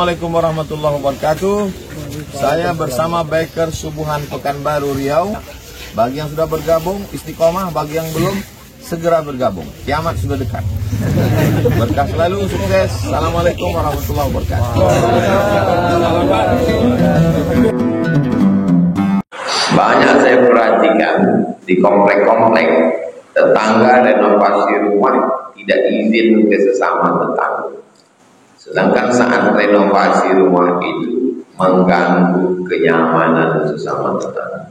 Assalamualaikum warahmatullahi wabarakatuh. Saya bersama Biker Subuhan Pekanbaru Riau. Bagi yang sudah bergabung istiqomah, bagi yang belum segera bergabung. Kiamat sudah dekat. Berkah selalu, sukses. Assalamualaikum warahmatullahi wabarakatuh. Banyak saya perhatikan di komplek-komplek tetangga renovasi rumah tidak izin ke sesama tetangga. Sedangkan saat renovasi rumah itu mengganggu kenyamanan sesama tetangga.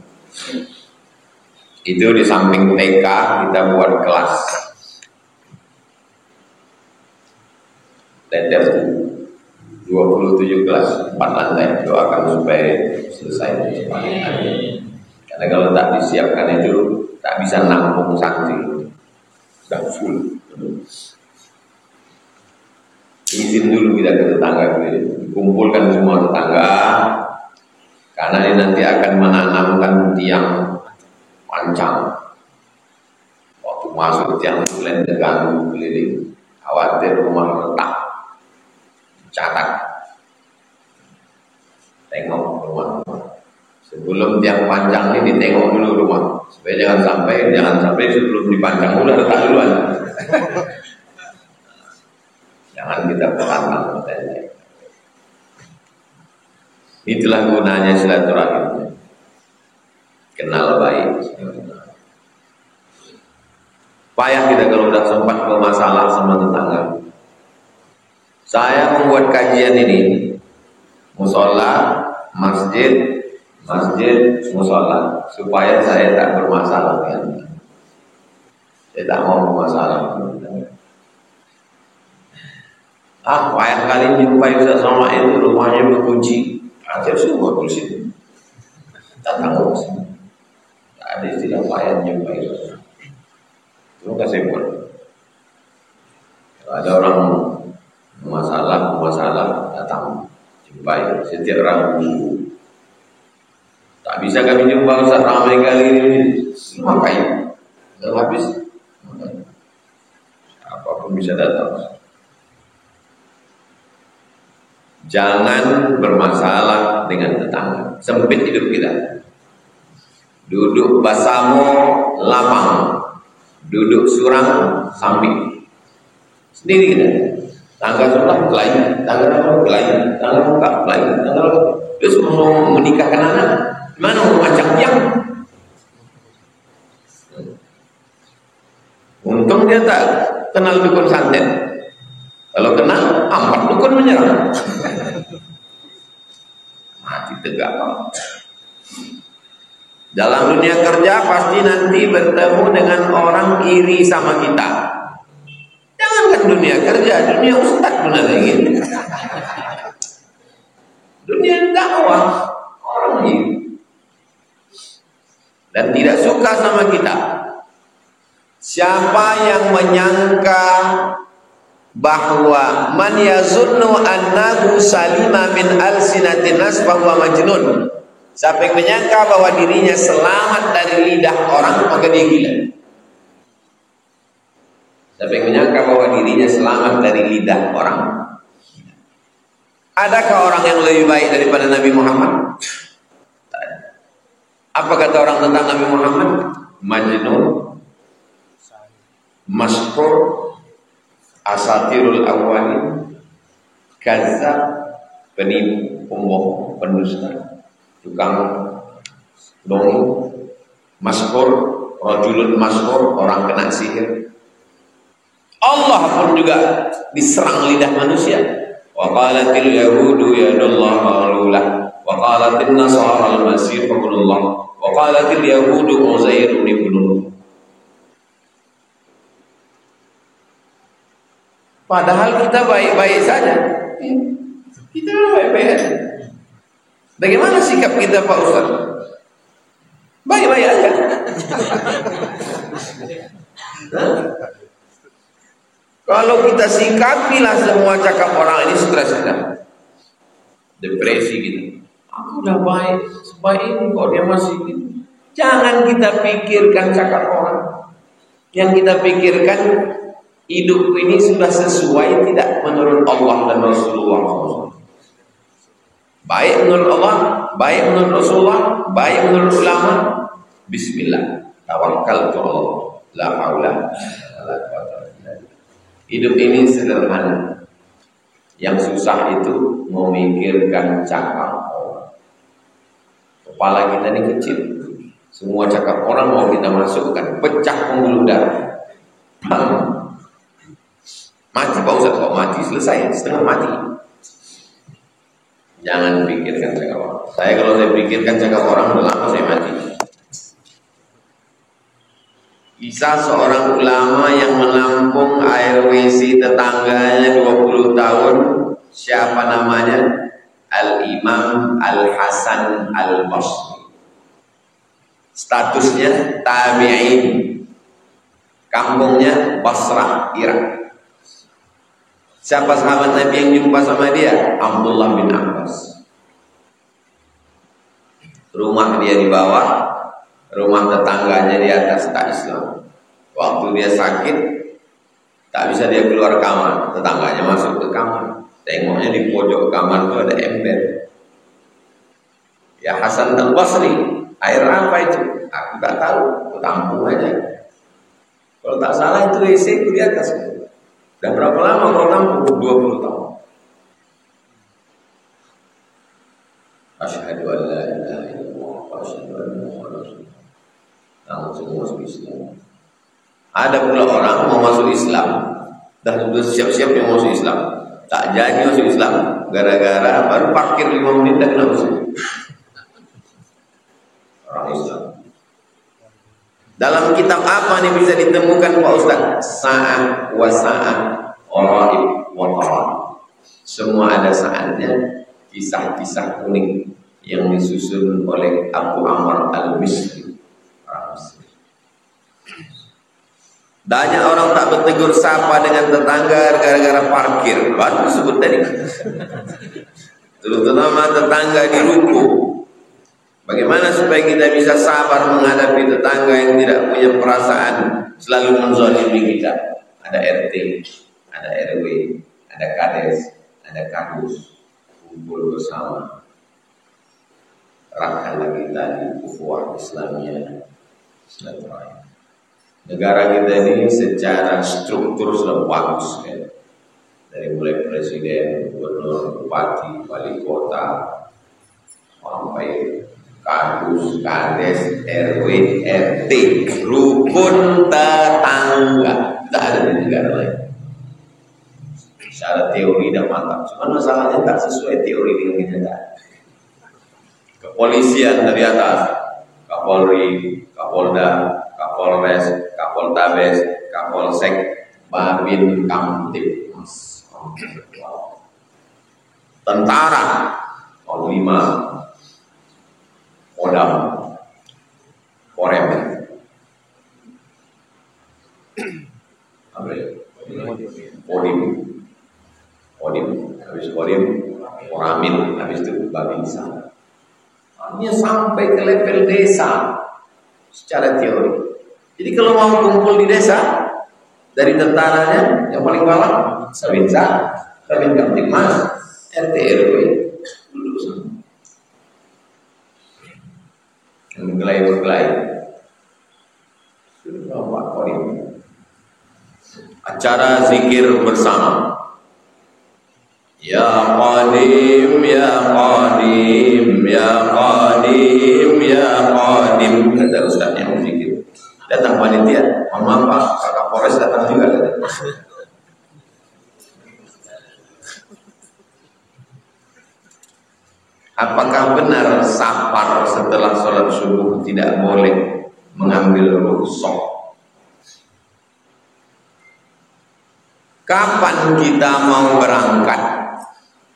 Itu di samping TK kita buat kelas. Letter 27 kelas, 4 lantai. Doakan supaya selesai. Karena kalau tak disiapkan itu tak bisa nampung santri. Sudah full. Izin dulu kita ke tetangga, kumpulkan semua tetangga, karena ini nanti akan menanamkan tiang pancang. Waktu masuk tiang bulan terganggu keliling, khawatir rumah retak. Catat, tengok rumah. Sebelum tiang pancang ini ditengok dulu rumah, supaya jangan sampai sebelum dipancang udah retak duluan. Jangan kita perantang katanya. Itulah gunanya silaturahim. Kenal baik. Payah kita kalau sudah sempat bermasalah sama tetangga. Saya membuat kajian ini, musola, masjid, musola, supaya saya tak bermasalah dengan. Saya tak mau bermasalah. Payah kali jumpai Ustaz Somad itu rumahnya berkunci. Ajar semua di situ. Datang ke sini. Tak ada istilah payah jumpai. Terima kasih buat. Kalau ada orang masalah datang jumpai setiap Rabu. Tak bisa kami jumpa Ustaz ramai kali ini. Ngapain? Tidak habis. Apapun bisa datang. Jangan bermasalah dengan tetangga. Sempit hidup kita. Duduk basamo lapang, duduk surang samping. Sendiri kita. Tangga sebelah lain, tangga lain, tangga muka lain, tangga terus mau menikahkan anak. Mana mau macam yang? Untung dia tak kenal dukun santet. Kalau kenal, 4 dukun menyerang. Mati tegak. Dalam dunia kerja pasti nanti bertemu dengan orang iri sama kita. Jangankan dunia kerja, dunia ustaz pun ada gitu. Dunia dakwah orang iri dan tidak suka sama kita. Siapa yang menyangka bahwa man yazunnu annahu salima min alsinatin nas bahwa majnun. Siapa yang menyangka bahwa dirinya selamat dari lidah orang, maka dia gila. Siapa yang menyangka bahwa dirinya selamat dari lidah orang. Adakah orang yang lebih baik daripada Nabi Muhammad? Apa kata orang tentang Nabi Muhammad? Majnun, maskur, asatirul awalin, kazab, penipu, pembohong, pendusta, tukang dongeng, maskur, rajulun maskur, orang kena sihir. Allah pun juga diserang lidah manusia. Wa qalatil yahudu yadullah maghlula wa qalatin nasara al-masih ibnullah wa qalatil yahudu uzair ibnullah. Padahal kita baik-baik saja. Kita baik-baik saja. Bagaimana sikap kita Pak Ustaz? Baik-baik aja. Kalau kita sikapilah semua cakap orang ini, stres kita, depresi kita. Aku udah baik, sebaik ini kok dia masih gitu. Jangan kita pikirkan cakap orang. Yang kita pikirkan, hidup ini sudah sesuai tidak menurut Allah dan Rasulullah SAW. baik menurut Allah, baik menurut Rasulullah, baik menurut ulama, bismillah, tawakkaltu Allah, la haula wala quwwata illa billah. Hidup ini sederhana. Yang susah itu memikirkan cakap orang. Kepala kita ini kecil. Semua cakap orang mau kita masukkan, pecah pembuluh darah. Mati Pak Ustaz, kok mati? Selesai, setengah mati. Jangan pikirkan cakap orang. Saya kalau saya pikirkan cakap orang, udah lama saya mati. Kisah seorang ulama yang menampung air WC tetangganya 20 tahun. Siapa namanya? Al-Imam Al-Hasan Al-Basri. Statusnya tabi'in. Kampungnya Basrah, Irak. Siapa sahabat Nabi yang jumpa sama dia? Abdullah bin Abbas. Rumah dia di bawah, rumah tetangganya di atas, tak Islam. Waktu dia sakit, tak bisa dia keluar kamar, tetangganya masuk ke kamar. Tengoknya di pojok kamar itu ada ember. Ya Hasan Al-Basri, air apa itu? Aku tak tahu, aku tampung aja. Kalau tak salah itu WC itu di atas. Dan berapa lama kau tampung? 20 tahun. Asyhadu an la ilaha illallah wa asyhadu anna Muhammadar Rasulullah. Langsung masuk Islam. Ada pula orang mau masuk Islam, dah sudah siap-siap yang masuk Islam, tak jadi masuk Islam, gara-gara baru parkir 5 menit dah kena masuk. Orang Islam. Dalam kitab apa nih bisa ditemukan Pak Ustaz? Sa'ah wa sa'ah, oraib wa tarab. Semua ada saatnya, kisah-kisah kuning yang disusun oleh Abu Amr Al-Misri. Banyak orang tak bertegur sapa dengan tetangga gara-gara parkir. Baru disebut tadi. Terutama tetangga di ruko. Bagaimana supaya kita bisa sabar menghadapi tetangga yang tidak punya perasaan, selalu menzalimi kita? Ada RT, ada RW, ada kades, ada kadus, kumpul bersama. Eratkan lagi tadi ukhuwah Islamiyah. Negara kita ini secara struktur sudah bagus ya. Dari mulai presiden, gubernur, bupati, wali kota, sampai kadus, kades, RW, RT, rukun tetangga. Tak ada di negara lain. Secara teori dan mantap. Cuma masalahnya tak sesuai teori dengan kenyataan. Kepolisian dari atas, Kapolri, Kapolda, Kapolres, Kapoltabes, Kapolsek, Babin Kamtibmas, tentara, Panglima, Kodam, Korem, Kodim, habis Kodim, Koramil, habis itu Babinsa. Artinya sampai ke level desa secara teori. Jadi kalau mau kumpul di desa, dari tentaranya yang paling bawah, Babinsa, Babin Kamtibmas, RT RW, duduk sama. Bergelai-gelai. Acara zikir bersama. Ya Qadim, Ya Qadim, Ya Qadim, Ya Qadim, kata Ustaz yang zikir. Datang panitia, mohon maaf Pak, Kakak Polres datang juga. Apakah benar safar setelah sholat subuh tidak boleh mengambil rukhsah? Kapan kita mau berangkat?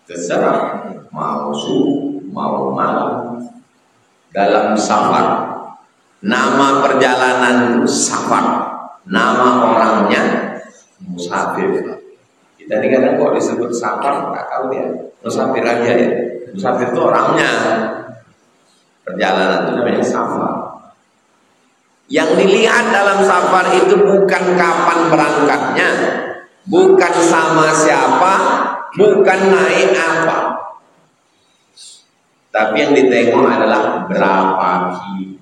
Terserah, mau subuh, mau malam. Dalam safar, nama perjalanan safar, nama orangnya musafir. Kita ini kadang kok disebut safar, nggak tahu ya. Musafir aja ya. Musafir itu orangnya. Perjalanan itu namanya safar. Yang dilihat dalam safar itu bukan kapan berangkatnya, bukan sama siapa, bukan naik apa. Tapi yang ditengok adalah berapa kilo.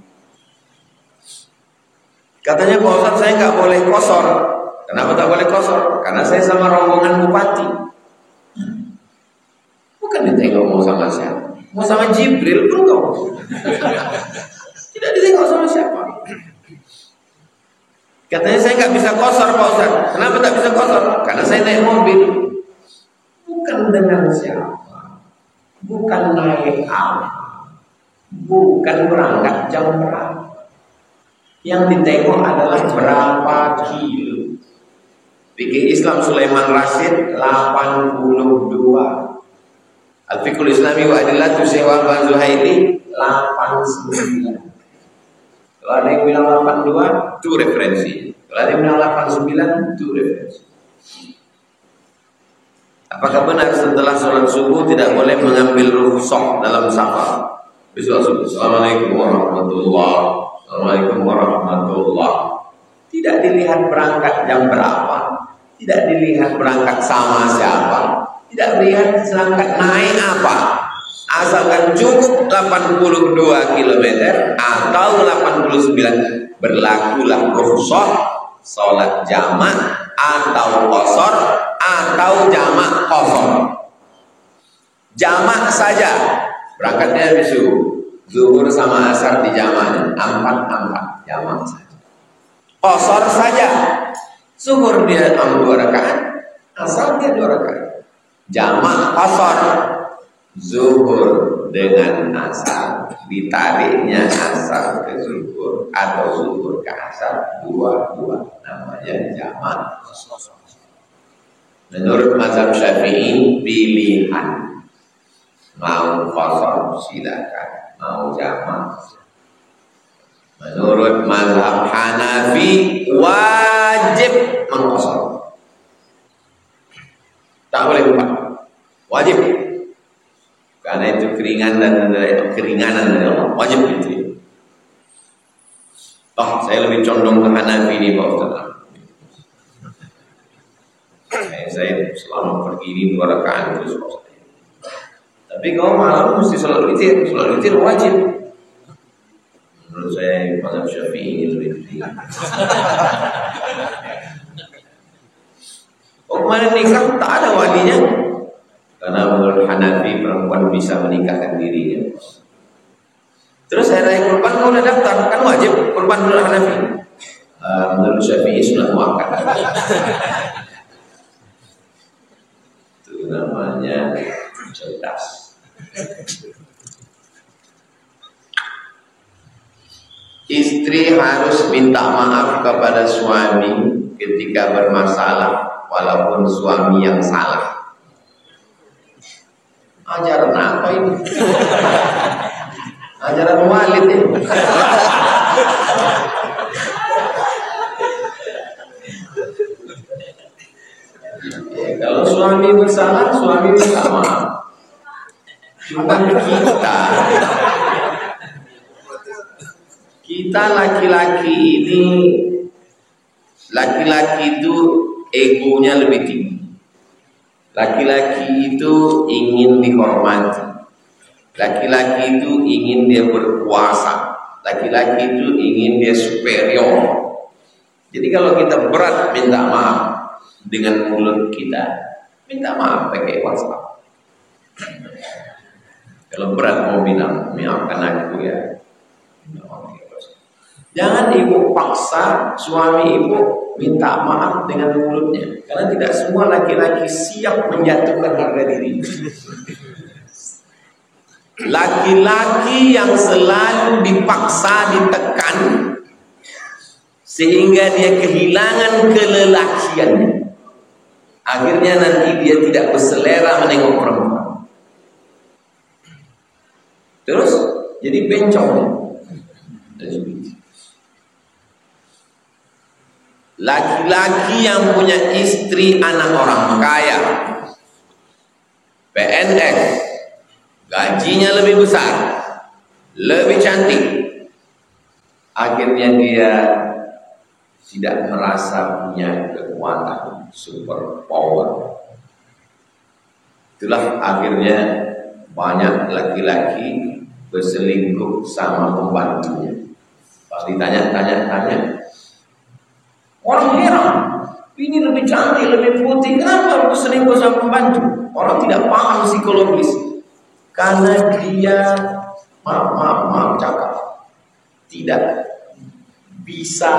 Katanya Pak Ustadz, saya nggak boleh kosor. Kenapa tak boleh kosor? Karena saya sama rombongan bupati. Bukan ditengok mau sama siapa. Mau sama Jibril pun kok. Tidak ditengok sama siapa. Katanya saya nggak bisa kosor Pak Ustadz. Kenapa tak bisa kosor? Karena saya naik mobil. Bukan dengan siapa. Bukan naik apa. Bukan berangkat jam berapa. Yang ditengok adalah berapa kilo. Fikih Islam Sulaiman Rasyid 82. Al-Fiqhul Islami wa Adillatu Syekh Wahab Zuhaili 89. Kalau ada yang bilang 82, itu referensi. Kalau ada yang bilang 89, itu referensi. Apakah benar setelah sholat subuh tidak boleh mengambil rukhsah dalam safar? Besok subuh. Assalamualaikum warahmatullahi wabarakatuh. Assalamualaikum warahmatullahi wabarakatuh. Tidak dilihat berangkat jam berapa, tidak dilihat berangkat sama siapa, tidak dilihat berangkat naik apa. Asalkan cukup 82 km atau 89, berlakulah rukhsah sholat jamak atau qasar atau jamak qasar. Jamak saja berangkatnya besok, zuhur sama asar di jamak 4 jamak saja. Qasar saja, zuhur dia 2 rakaat, asar dia 2 rakaat. Jamak qasar, zuhur dengan asar, ditariknya asar ke zuhur atau zuhur ke asar, dua-dua namanya jamak. Menurut mazhab Syafi'i pilihan, mau qasar silakan, mau jamak. Menurut mazhab Hanafi wajib mengqasar, tak boleh lupa, wajib. Karena itu keringanan dari Allah, wajib itu. Oh, saya lebih condong ke Hanafi ini Pak Ustaz. Saya selama pergi ini 2 rakaat terus Pak Ustaz. Tapi kalau malam mesti sholat witir wajib. Menurut saya mazhab Syafi'i ini lebih tinggi. Oh, kemarin nikah tak ada walinya. Karena menurut Hanafi perempuan bisa menikahkan dirinya. Terus hari raya kurban kau udah daftar, kan wajib kurban menurut Hanafi. Menurut Syafi'i sudah muakkad. Itu namanya cerdas. Istri harus minta maaf kepada suami ketika bermasalah walaupun suami yang salah. Ajaran apa ini? Ajaran walid ini. Ya, kalau suami bersalah, suami minta maaf. Cuma kita laki-laki ini, laki-laki itu egonya lebih tinggi. Laki-laki itu ingin dihormati. Laki-laki itu ingin dia berkuasa. Laki-laki itu ingin dia superior. Jadi kalau kita berat minta maaf dengan mulut kita, minta maaf pakai WhatsApp. Kalau berat mau bilang, maafkan aku ya. Jangan ibu paksa suami ibu minta maaf dengan mulutnya, karena tidak semua laki-laki siap menjatuhkan harga diri. Laki-laki yang selalu dipaksa, ditekan sehingga dia kehilangan kelelakiannya, akhirnya nanti dia tidak berselera menengok perempuan, terus jadi bencong. Laki-laki yang punya istri anak orang kaya, PNS, gajinya lebih besar, lebih cantik, akhirnya dia tidak merasa punya kekuatan super power. Itulah akhirnya banyak laki-laki berselingkuh sama pembantunya. Pas ditanya, orang heran, ini lebih cantik, lebih putih, kenapa berselingkuh sama pembantu? Orang tidak paham psikologis, karena dia maaf cakap, tidak bisa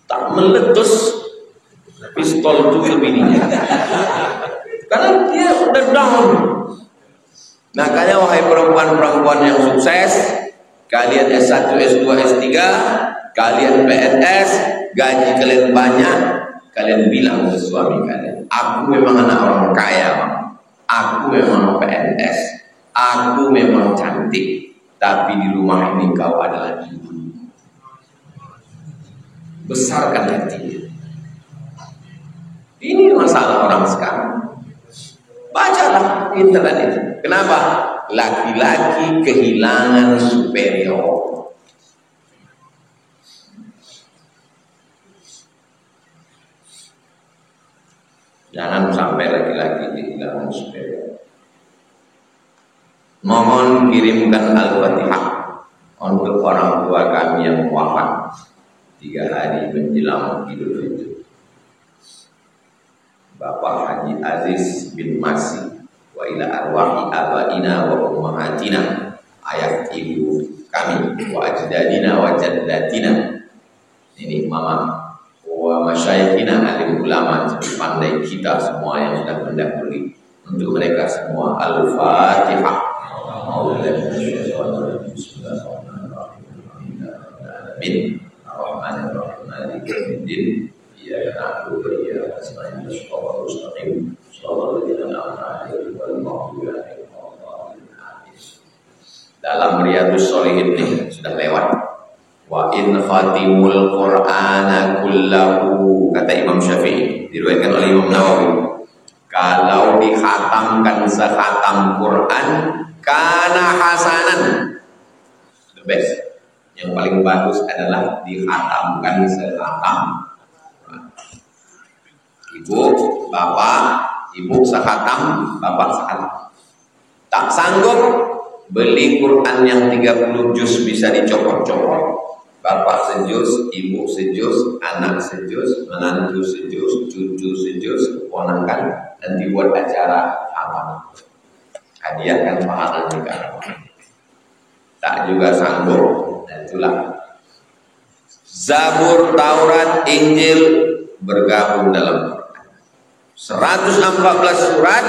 tak meletus pistol duel bininya, karena dia udah down. Makanya wahai perempuan-perempuan yang sukses, kalian S1, S2, S3, kalian PNS, gaji kalian banyak, kalian bilang ke suami kalian, aku memang anak orang kaya, aku memang PNS, aku memang cantik, tapi di rumah ini kau adalah ibu. Besarkan hatinya. Ini masalah orang sekarang. Bacalah internet itu. Kenapa? Laki-laki kehilangan superior. Jangan sampai laki-laki kehilangan superior. Mohon kirimkan Al-Fatihah untuk orang tua kami yang wafat 3 hari menjelang Idul Fitri. Bapak Haji Aziz bin Masih, wa ila arwahi abaina wa ummahatina, ayah ibu kami, wa ajdadina wa jaddatina. Ini mama wa masyayikhina, alim ulama pandai kita semua yang sudah mendahului. Untuk mereka semua Al-Fatihah. Bismillahirrahmanirrahim. Ar-Rahmanir-Rahim. Maliki yaumiddin. Iyyaka na'budu wa iyyaka nasta'in. Shiratal mustaqim. Shiratal ladzina an'amta 'alaihim ghairil maghdubi 'alaihim waladdallin. Dalam Riyadhus Shalihin ini sudah lewat. Wa in khatimul Qur'ana kullahu, kata Imam Syafi'i, diriwayatkan oleh Imam Nawawi, kalau dikhatamkan sekhatam Quran kana hasanan, the best. Yang paling bagus adalah dikhatamkan sekhatam. Ibu, bapak, ibu sekhatam, bapak sekhatam. Tak sanggup, beli Quran yang 30 juz bisa dicopot-copot. Bapak sejuz, ibu sejuz, anak sejuz, menantu sejuz, cucu sejuz, keponakan, dan dibuat acara apa? Hadiahkan pahala nikah. Tak juga sanggup, dan itulah Zabur, Taurat, Injil bergabung dalam Quran. 114 surat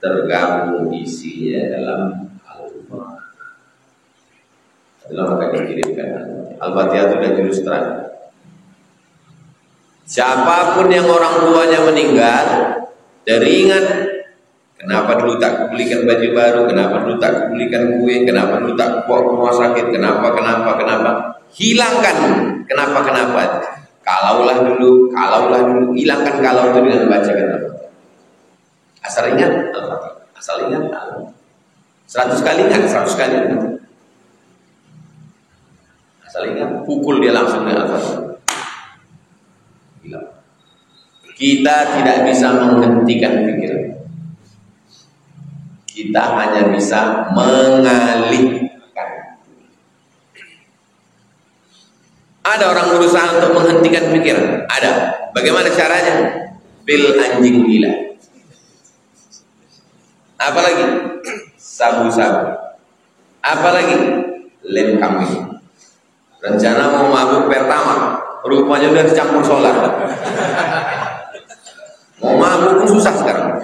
tergabung isinya dalam Al-Quran. Adalah maka dikirimkan Al-Fatihah itu dan jurus terang. Siapapun yang orang tuanya meninggal, teringat kenapa dulu tak belikan baju baru, kenapa dulu tak belikan kue, kenapa dulu tak bawa ke rumah sakit, kenapa, hilangkan kenapa. Kalaulah dulu, hilangkan kalau itu dengan bacakan Al-Fatihah. Asal ingat Al-Fatihah, asal ingat Al-Fatihah. 100 kali ingat, 100 kali ingat. Asal ingat, pukul dia langsung dengan Al-Fatihah. Kita tidak bisa menghentikan pikiran. Kita hanya bisa mengalihkan. Ada orang berusaha untuk menghentikan pikiran. Ada. Bagaimana caranya? Pil anjing gila. Apalagi? Sabu-sabu. Apalagi? Lem kambing. Rencana mau mabuk pertama, rupanya udah dicampur solar. Mau mabuk pun susah sekarang.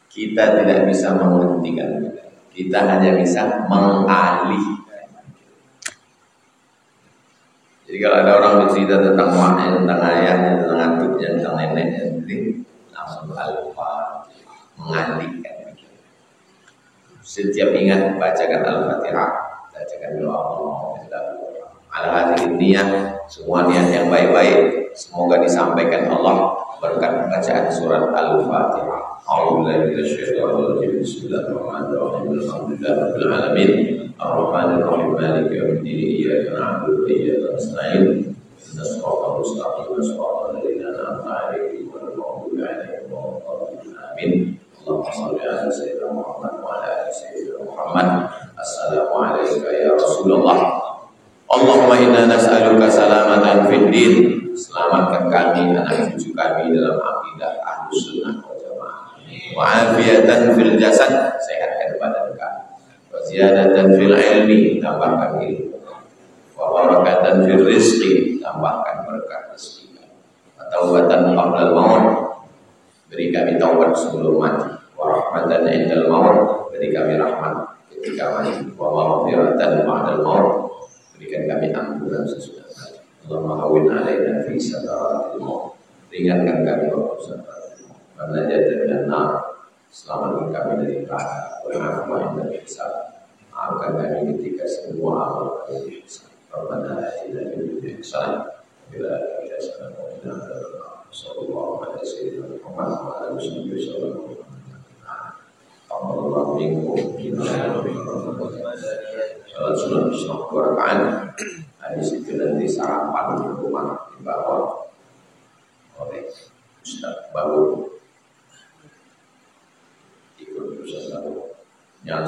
Kita tidak bisa menghentikan, kita hanya bisa mengalihkan. Jadi kalau ada orang bercerita tentang maknya, tentang ayahnya, tentang adiknya, tentang neneknya, langsung Al-Fatihah, mengalihkan. Setiap ingat bacakan Al-Fatihah, bacakan doa Al-Fatihah, niat, semua niat yang baik-baik semoga disampaikan Allah berkat bacaan surat Al-Fatihah. A'udzubillahi Bismillahirrahmanirrahim. Alhamdulillahirabbil alamin. Ar-Rahmanir Rahim. Maliki yaumiddin. Iyyaka na'budu wa iyyaka nasta'in. Nasrul mustaqim nasrul ladzina an'amta 'alaihim ghairil maghdubi 'alaihim waladdallin. Amin. Allahumma shalli 'ala sayyidina Muhammad wa 'ala ali sayyidina Muhammad. Assalamu alayka ya Rasulullah. Allahumma inna nas'aluka salamatan fid din. Selamatkan kami, anak cucu kami dalam akidah Ahlus Sunnah wal Jamaah. Wa afiatan fil jasad, sehatkan badan kami. Wa ziyadatan fil ilmi, tambahkan ilmu. Wa barakatan fil rizqi, tambahkan berkah rezeki kami. Wa taubatan qabla al-maut, beri kami taubat sebelum mati. Wa rahmatan indal maut, beri kami rahmat ketika mati. Wa maghfiratan ba'dal maut, berikan kami ampunan sesudah mati. Allahumma hawwin 'alaina fi sakaratil maut, ringankan kami waktu sakaratil maut. Wa najatan minan nar, selamatkan kami dari neraka. Wa afwan dari hisab, maafkan kami ketika semua amal kami dihisab. Rabbana atina fid dunya hasanah wa fil akhirati hasanah wa qina adzabannar. Sallallahu alaihi wasallam Muhammad wa ala alihi wasallam. Allahu minkum salat sunat berkaan. Hadis itu nanti sarapan di rumah dibawa oleh Ustaz Baru ikut Ustaz Baru yang